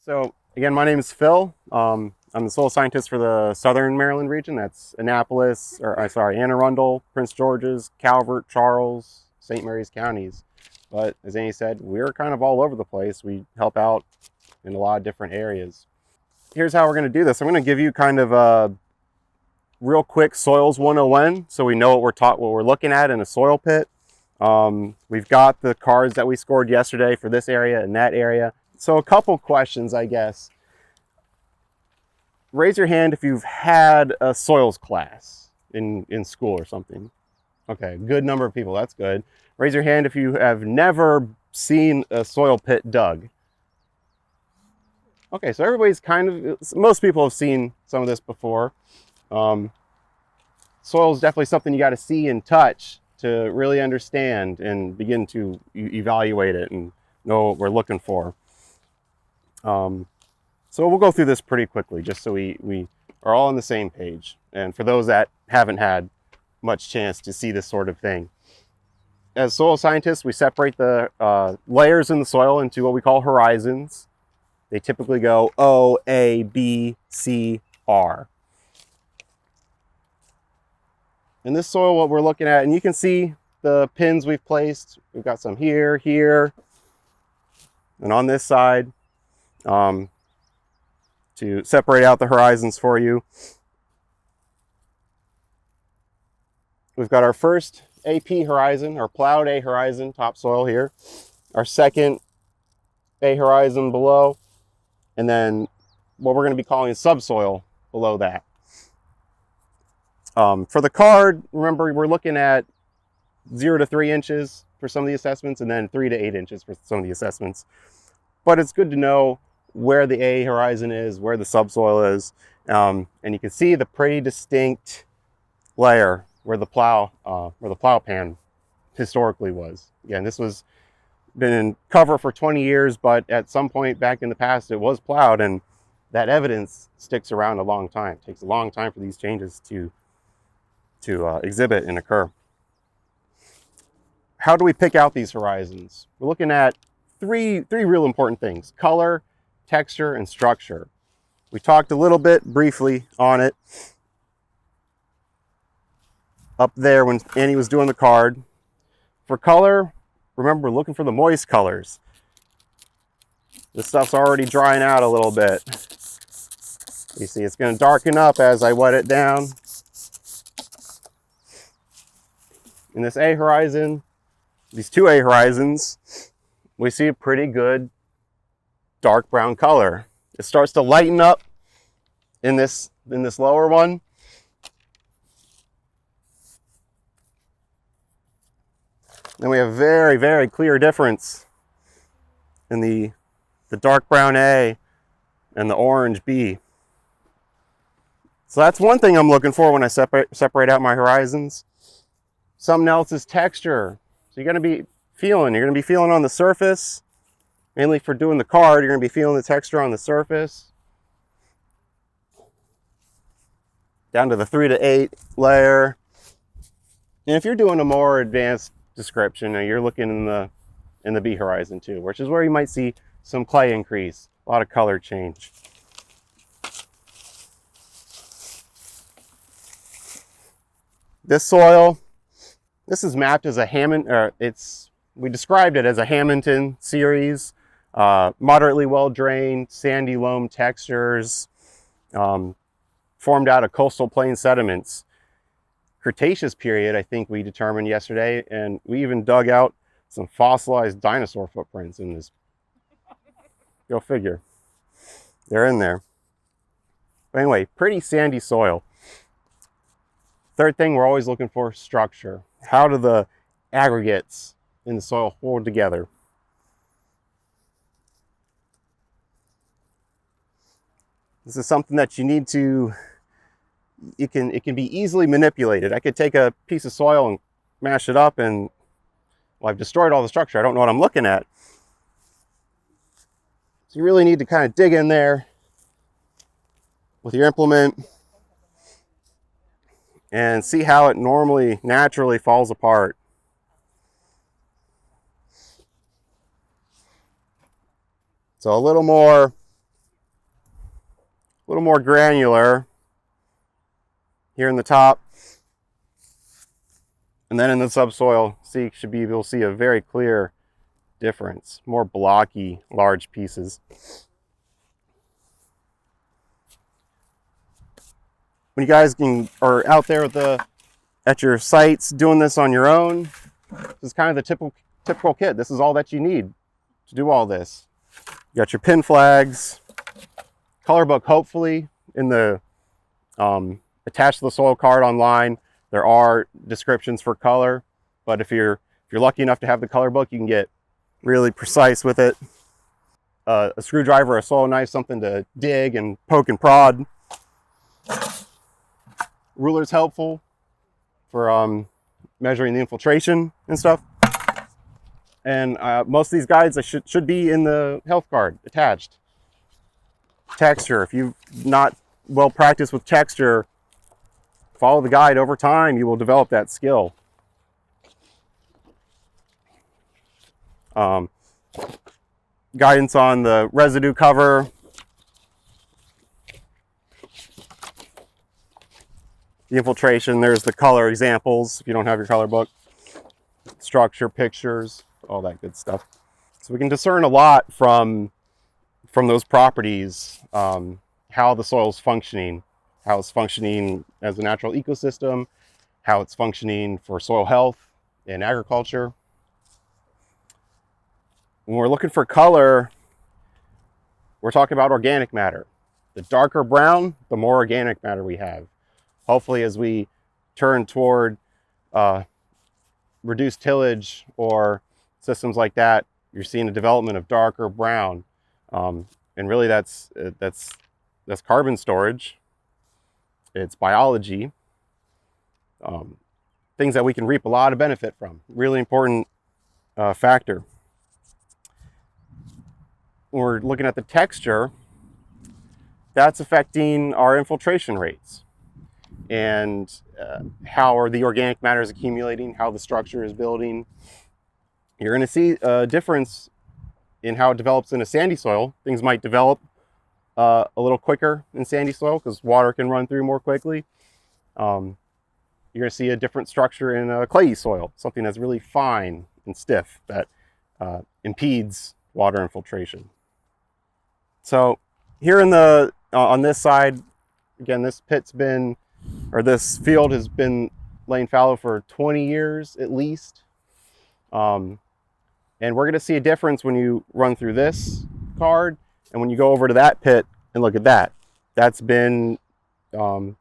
So again, my name is Phil. I'm the soil scientist for the Southern Maryland region. That's Annapolis, Anne Arundel, Prince George's, Calvert, Charles, St. Mary's counties. But as Annie said, we're kind of all over the place. We help out in a lot of different areas. Here's how we're going to do this. I'm going to give you kind of a real quick soils 101 so we know what we're looking at in a soil pit. We've got the cards that we scored yesterday for this area and that area. So a couple questions, I guess. Raise your hand if you've had a soils class in school or something. Okay, good number of people, that's good. Raise your hand if you have never seen a soil pit dug. Okay, so most people have seen some of this before. Soil is definitely something you got to see and touch to really understand and begin to evaluate it and know what we're looking for. So we'll go through this pretty quickly just so we are all on the same page. And for those that haven't had much chance to see this sort of thing. As soil scientists, we separate the layers in the soil into what we call horizons. They typically go O, A, B, C, R. In this soil, what we're looking at, and you can see the pins we've placed. We've got some here, here, and on this side to separate out the horizons for you. We've got our first AP horizon, our plowed A horizon, topsoil here. Our second A horizon below, and then what we're going to be calling subsoil below that. For the card, remember we're looking at 0 to 3 inches for some of the assessments and then 3 to 8 inches for some of the assessments. But it's good to know where the A horizon is, where the subsoil is, and you can see the pretty distinct layer where the plow pan historically was. Again, this was been in cover for 20 years, but at some point back in the past it was plowed, and that evidence sticks around a long time. It takes a long time for these changes to exhibit and occur. How do we pick out these horizons? We're looking at three real important things: color, texture, and structure. We talked a little bit briefly on it up there when Annie was doing the card. For color, remember, we're looking for the moist colors. This stuff's already drying out a little bit. You see it's going to darken up as I wet it down. In this A horizon, these two A horizons, we see a pretty good dark brown color. It starts to lighten up in this lower one. Then we have a very, very clear difference in the dark brown A and the orange B. So that's one thing I'm looking for when I separate out my horizons. Something else is texture. So you're going to be feeling on the surface. Mainly for doing the card, you're going to be feeling the texture on the surface. Down to the 3 to 8 layer. And if you're doing a more advanced description, you're looking in the B horizon too, which is where you might see some clay increase, a lot of color change. This soil, this is mapped as a we described it as a Hamilton series, moderately well drained, sandy loam textures, formed out of coastal plain sediments. Cretaceous period, I think we determined yesterday, and we even dug out some fossilized dinosaur footprints in this. Go figure. They're in there. But anyway, pretty sandy soil. Third thing, we're always looking for structure. How do the aggregates in the soil hold together? This is something that you need to, it can be easily manipulated. I could take a piece of soil and mash it up and, well, I've destroyed all the structure. I don't know what I'm looking at. So you really need to kind of dig in there with your implement and see how it naturally falls apart. So a little more little more granular here in the top. And then in the subsoil, should be able to see a very clear difference. More blocky, large pieces. When you guys are out there at your sites doing this on your own, this is kind of the typical kit. This is all that you need to do all this. You got your pin flags, color book, hopefully in the attached to the soil card online. There are descriptions for color, but if you're lucky enough to have the color book, you can get really precise with it. A screwdriver, a soil knife, something to dig and poke and prod. Ruler's helpful for measuring the infiltration and stuff. And most of these guides should be in the health card attached. Texture, if you've not well practiced with texture, follow the guide. Over time, you will develop that skill. Guidance on the residue cover. The infiltration, there's the color examples if you don't have your color book. Structure, pictures, all that good stuff. So we can discern a lot from those properties, how the soil is functioning, how it's functioning as a natural ecosystem, how it's functioning for soil health in agriculture. When we're looking for color, we're talking about organic matter. The darker brown, the more organic matter we have. Hopefully, as we turn toward reduced tillage or systems like that, you're seeing a development of darker brown. And really that's carbon storage. It's biology. Things that we can reap a lot of benefit from. Really important factor. When we're looking at the texture, that's affecting our infiltration rates. And how are the organic matters accumulating, how the structure is building. You're going to see a difference in how it develops in a sandy soil. Things might develop a little quicker in sandy soil because water can run through more quickly. You're going to see a different structure in a clayey soil, something that's really fine and stiff that impedes water infiltration. So here on this side, again, this field has been laying fallow for 20 years at least. And we're going to see a difference when you run through this card and when you go over to that pit and look at that. That's been in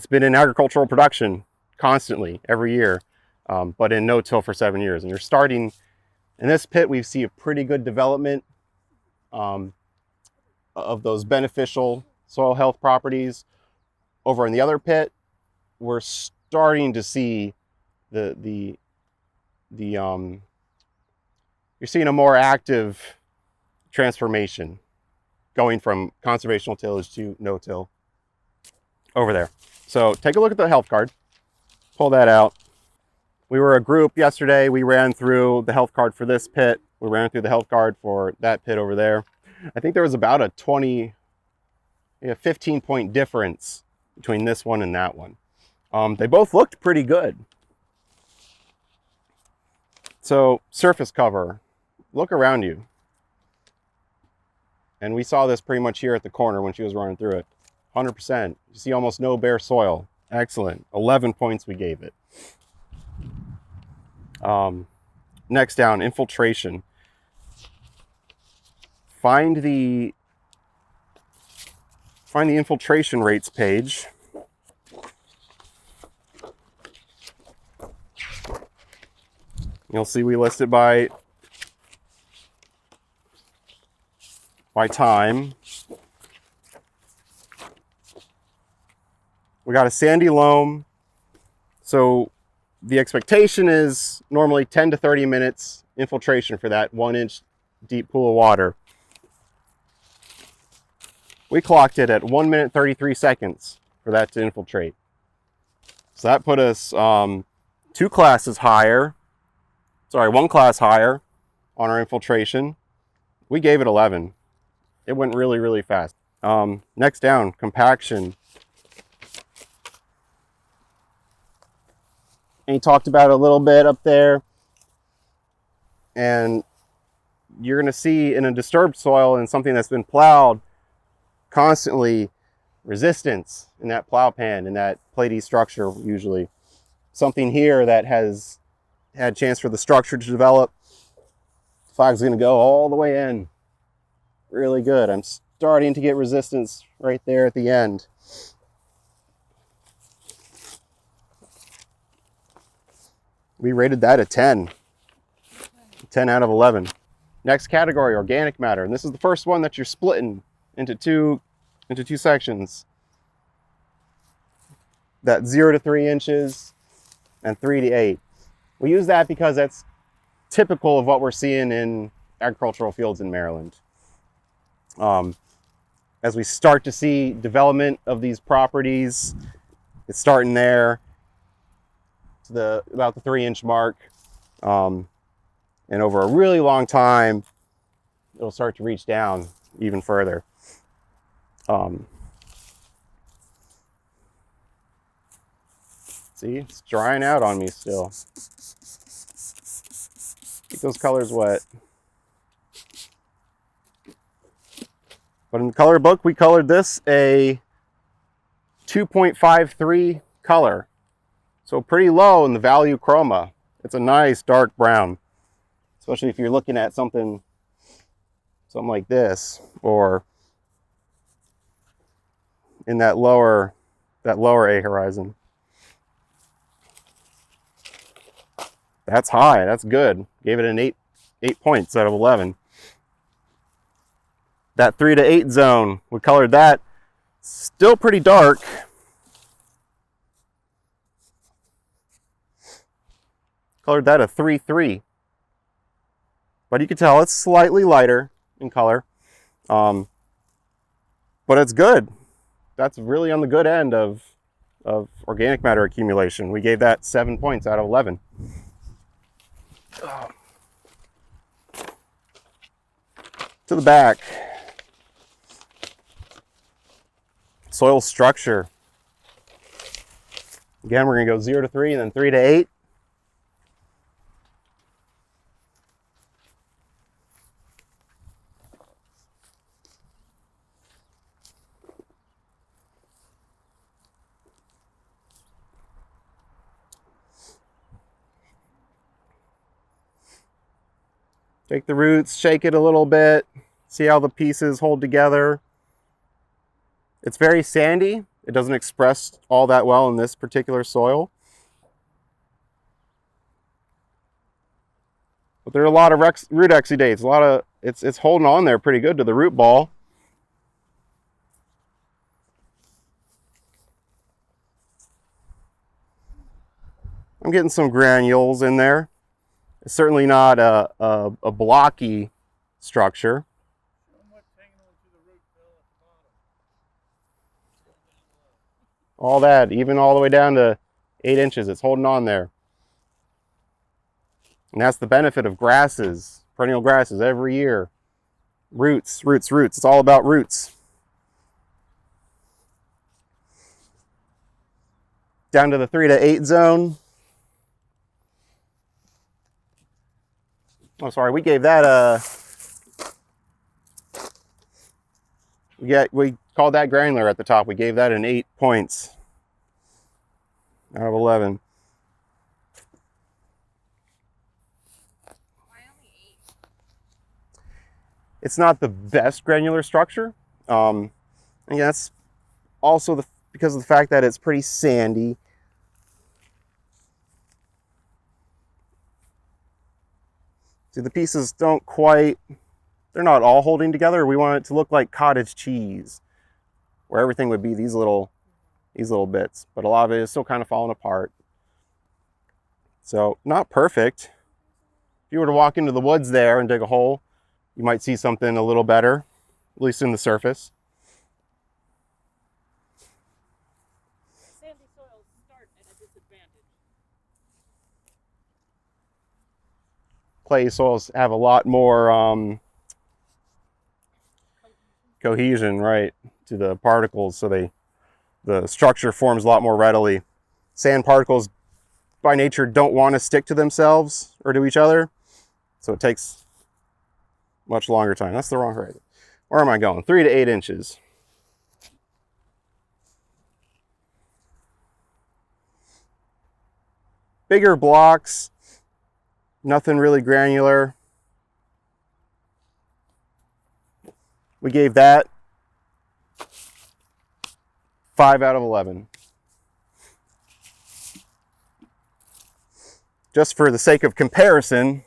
agricultural production constantly every year, but in no-till for 7 years. And you're starting in this pit, we see a pretty good development of those beneficial soil health properties. Over in the other pit, we're starting to see you're seeing a more active transformation going from conservational tillage to no-till over there. So take a look at the health card, pull that out. We were a group yesterday. We ran through the health card for this pit. We ran through the health card for that pit over there. I think there was about a 15 point difference between this one and that one. They both looked pretty good. So surface cover, look around you. And we saw this pretty much here at the corner when she was running through it. 100%. You see almost no bare soil. Excellent. 11 points we gave it. Next down, infiltration. Find the infiltration rates page. You'll see we list it by time. We got a sandy loam. So the expectation is normally 10 to 30 minutes infiltration for that 1 inch deep pool of water. We clocked it at 1 minute 33 seconds for that to infiltrate. So that put us 1 class higher on our infiltration. We gave it 11. It went really, really fast. Next down, compaction. And he talked about it a little bit up there. And you're going to see in a disturbed soil and something that's been plowed constantly resistance in that plow pan, in that platy structure usually. Something here that has had a chance for the structure to develop. The flag's going to go all the way in. Really good. I'm starting to get resistance right there at the end. We rated that a 10. 10 out of 11. Next category, organic matter. And this is the first one that you're splitting into two sections. That 0 to 3 inches and 3 to 8. We use that because that's typical of what we're seeing in agricultural fields in Maryland. As we start to see development of these properties, it's starting there to about the 3-inch mark. And over a really long time, it'll start to reach down even further. See, it's drying out on me still. Keep those colors wet. But in the color book, we colored this a 2.53 color. So pretty low in the value chroma. It's a nice dark brown, especially if you're looking at something like this, or in that lower A horizon. That's high, that's good. Gave it an 8 points out of 11. That 3 to 8 zone, we colored that. Still pretty dark. Colored that a 3-3. But you can tell it's slightly lighter in color. But it's good. That's really on the good end of organic matter accumulation. We gave that 7 points out of 11. To the back. Soil structure. Again, we're going to go 0 to 3 and then 3 to 8. Take the roots, shake it a little bit, see how the pieces hold together. It's very sandy. It doesn't express all that well in this particular soil. But there are a lot of root exudates. It's holding on there pretty good to the root ball. I'm getting some granules in there. It's certainly not a blocky structure. All that, even all the way down to 8 inches, it's holding on there. And that's the benefit of grasses, perennial grasses every year. Roots, roots, roots. It's all about roots. Down to the 3 to 8 zone. Oh, sorry, we gave that a... We called that granular at the top. We gave that an 8 points out of 11. Why only 8? It's not the best granular structure. And that's also because of the fact that it's pretty sandy. See, the pieces don't quite... They're not all holding together. We want it to look like cottage cheese, where everything would be these little bits, but a lot of it is still kind of falling apart. So not perfect. If you were to walk into the woods there and dig a hole, you might see something a little better, at least in the surface. Sandy soils start at a disadvantage. Clay soils have a lot more cohesion, right, to the particles, so the structure forms a lot more readily. Sand particles by nature don't want to stick to themselves or to each other, so it takes much longer time. That's the wrong height. Where am I going? 3 to 8 inches. Bigger blocks, nothing really granular. We gave that 5 out of 11. Just for the sake of comparison,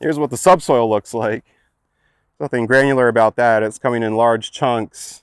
here's what the subsoil looks like. Nothing granular about that. It's coming in large chunks,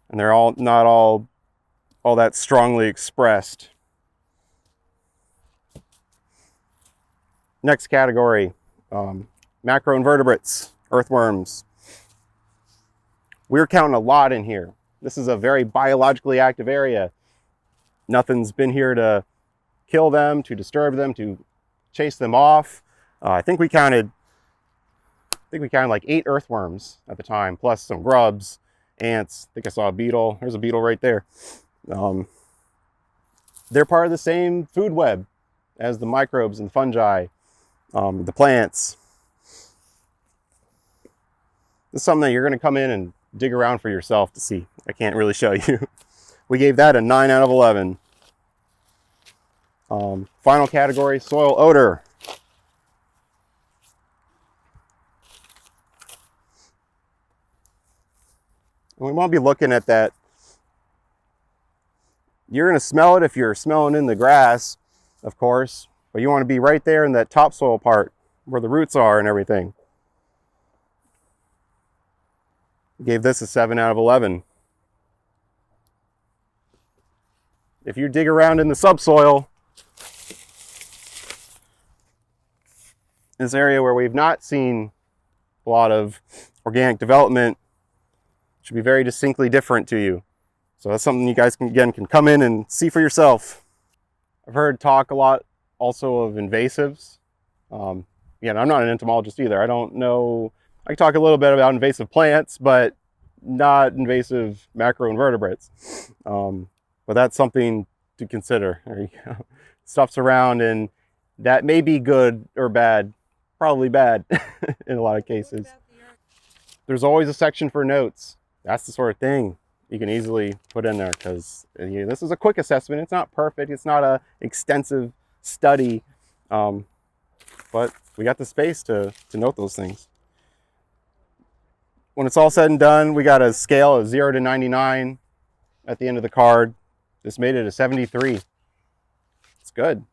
and they're not all that strongly expressed. Next category, macroinvertebrates, earthworms. We're counting a lot in here. This is a very biologically active area. Nothing's been here to kill them, to disturb them, to chase them off. I think we counted like 8 earthworms at the time, plus some grubs, ants. I think I saw a beetle. There's a beetle right there. They're part of the same food web as the microbes and fungi, the plants. This is something that you're going to come in and dig around for yourself to see. I can't really show you. We gave that a 9 out of 11. Final category, soil odor. And we want to be looking at that. You're going to smell it if you're smelling in the grass, of course, but you want to be right there in that topsoil part where the roots are and everything. Gave this a 7 out of 11. If you dig around in the subsoil, this area where we've not seen a lot of organic development should be very distinctly different to you. So that's something you guys can come in and see for yourself. I've heard talk a lot also of invasives. Again, I'm not an entomologist either. I don't know. I can talk a little bit about invasive plants, but not invasive macroinvertebrates. But that's something to consider. There you go. Stuff's around, and that may be good or bad. Probably bad in a lot of cases. There's always a section for notes. That's the sort of thing you can easily put in there, because this is a quick assessment. It's not perfect. It's not an extensive study, but we got the space to note those things. When it's all said and done, we got a scale of 0 to 99 at the end of the card. This made it a 73. It's good.